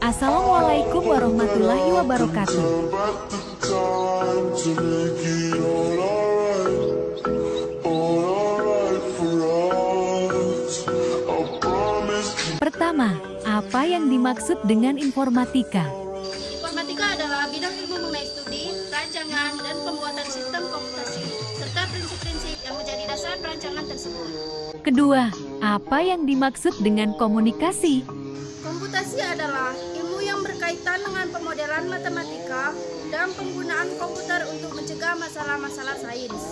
Assalamualaikum warahmatullahi wabarakatuh. Pertama, apa yang dimaksud dengan informatika? Informatika adalah bidang ilmu mengenai studi, rancangan, dan pembuatan sistem komputasi, serta prinsip-prinsip yang menjadi dasar perancangan tersebut. Kedua, apa yang dimaksud dengan komunikasi? Komputasi adalah ilmu yang berkaitan dengan pemodelan matematika dan penggunaan komputer untuk mencegah masalah-masalah sains.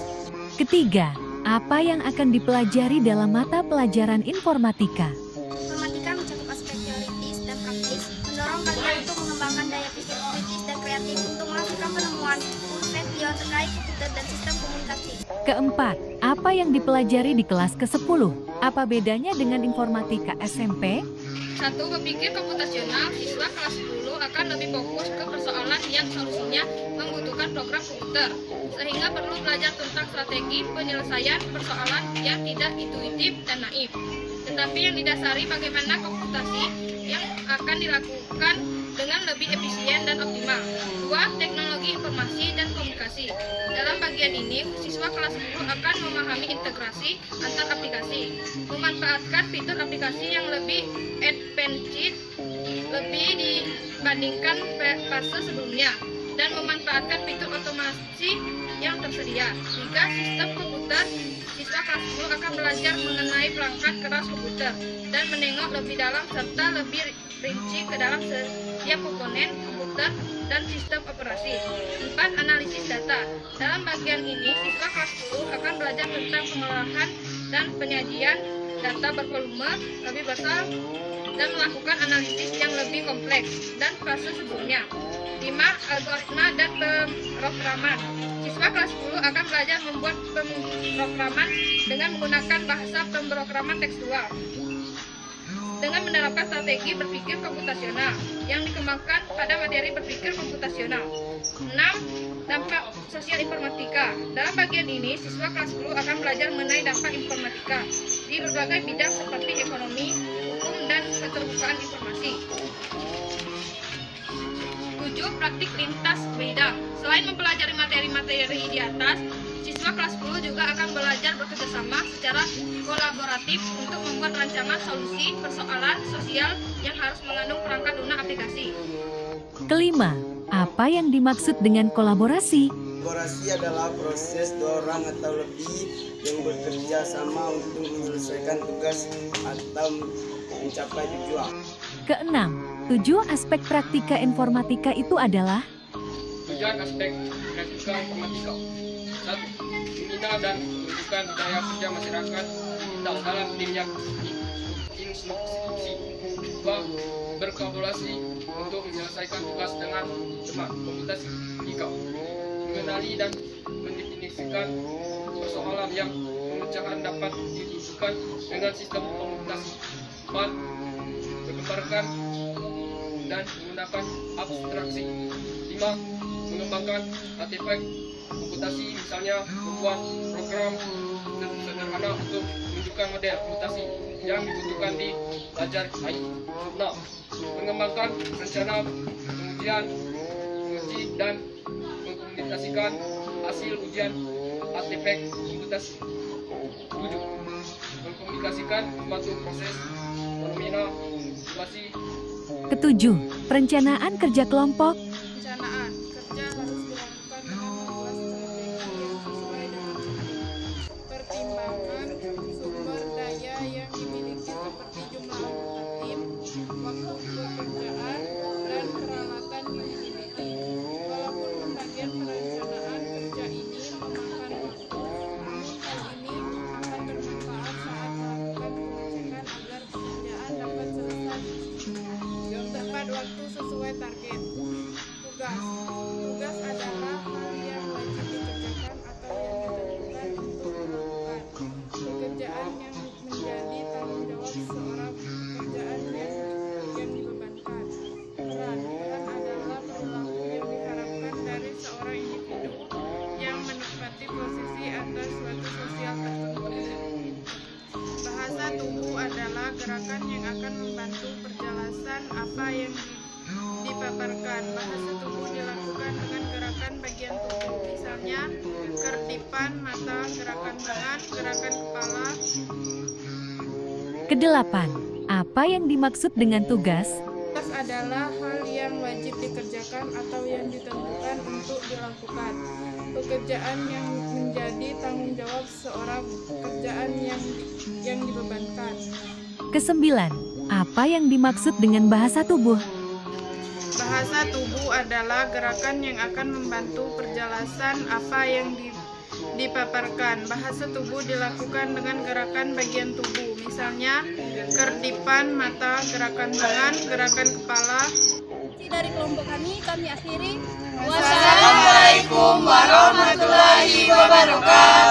Ketiga, apa yang akan dipelajari dalam mata pelajaran informatika? Informatika mencakup aspek teoritis dan praktis, mendorong kalian untuk mengembangkan daya pikir kritis dan kreatif untuk melakukan penemuan urgensial terkait komputer dan sistem komunikasi. Keempat, apa yang dipelajari di kelas ke-10? Apa bedanya dengan informatika SMP? 1. Berpikir komputasional, siswa kelas 10 akan lebih fokus ke persoalan yang solusinya membutuhkan program komputer, sehingga perlu belajar tentang strategi penyelesaian persoalan yang tidak intuitif dan naif, tetapi yang didasari bagaimana komputasi yang akan dilakukan dengan lebih efisien dan optimal. 2. Teknologi informasi dan komunikasi. Dalam bagian ini, siswa kelas 10 akan memahami integrasi antar aplikasi, memanfaatkan fitur aplikasi yang lebih advanced lebih dibandingkan fase sebelumnya, dan memanfaatkan fitur otomasi yang tersedia. 3. Sistem komputer. Siswa kelas 10 akan belajar mengenai perangkat keras komputer dan menengok lebih dalam serta lebih rinci ke dalam setiap komponen komputer dan sistem operasi. 4. Analisis data. Dalam bagian ini, siswa kelas 10 akan belajar tentang pengolahan dan penyajian data bervolume lebih besar dan melakukan analisis yang lebih kompleks dan fase sebelumnya. 5. Algoritma dan pemrograman. Siswa kelas 10 akan belajar membuat pemrograman dengan menggunakan bahasa pemrograman tekstual dengan menerapkan strategi berpikir komputasional yang dikembangkan pada materi berpikir komputasional. 6. Dampak sosial informatika. Dalam bagian ini, siswa kelas 10 akan belajar mengenai dampak informatika di berbagai bidang seperti ekonomi, hukum, dan keterbukaan informasi. 7. Praktik lintas bidang. Selain mempelajari materi-materi di atas, siswa kelas 10 juga akan belajar bekerjasama secara kolaboratif untuk membuat rancangan solusi persoalan sosial yang harus mengandung perangkat lunak aplikasi. Kelima, apa yang dimaksud dengan kolaborasi? Kolaborasi adalah proses dua orang atau lebih yang bekerja sama untuk menyelesaikan tugas atau mencapai tujuan. Keenam, 7 aspek praktika informatika itu adalah 7 aspek praktika informatika. 1. Membina dan menunjukkan budaya kerja masyarakat digital dalam tim yang instruksi. 2. Berkolaborasi untuk menyelesaikan tugas dengan teman komputasi. 3. Mengenali dan mendefinisikan persoalan yang memecahkan dapat diwujudkan dengan sistem komputasi. 4. Menggambarkan dan menggunakan abstraksi. 5. Mengembangkan artefak komputasi, misalnya membuat program sederhana untuk menunjukkan model komputasi yang dibutuhkan di pelajar AI. 6. Mengembangkan rencana pengujian, menguji dan mengkomunikasikan hasil ujian artefak komputasi. 7. Mengkomunikasikan suatu proses fenomena situasi. ketujuh, perencanaan kerja kelompok. Perencanaan kerja harus dilakukan dengan membuat strategi yang sesuai dengan pertimbangan sumber daya yang dimiliki seperti jumlah anggota tim, waktu pekerjaan, dan peralatan yang dimiliki. Walaupun pembagian perencanaan kerja ini memakan waktu, namun hal ini akan bermanfaat saat melakukan pengecekan agar pekerjaan dapat selesai tepat waktu sesuai target. Tugas adalah hal yang wajib dikerjakan atau yang ditentukan untuk dilakukan. Pekerjaan yang menjadi tanggung jawab seorang, pekerjaan yang dibebankan. Peran adalah perilaku yang diharapkan dari seorang individu yang menempati posisi atas suatu sosial tertentu. Bahasa tubuh adalah gerakan yang akan membantu perjelasan apa yang dipaparkan. Bahasa tubuh dilakukan dengan gerakan bagian tubuh, misalnya kerdipan mata, gerakan tangan, gerakan kepala. Kedelapan, apa yang dimaksud dengan tugas? Tugas adalah hal yang wajib dikerjakan atau yang ditentukan untuk dilakukan. Pekerjaan yang menjadi tanggung jawab seorang, pekerjaan yang dibebankan. Kesembilan, apa yang dimaksud dengan bahasa tubuh? Bahasa tubuh adalah gerakan yang akan membantu perjelasan apa yang dipaparkan. Bahasa tubuh dilakukan dengan gerakan bagian tubuh, misalnya kerdipan mata, gerakan tangan, gerakan kepala. Dari kelompok kami akhiri. Wassalamualaikum warahmatullahi wabarakatuh.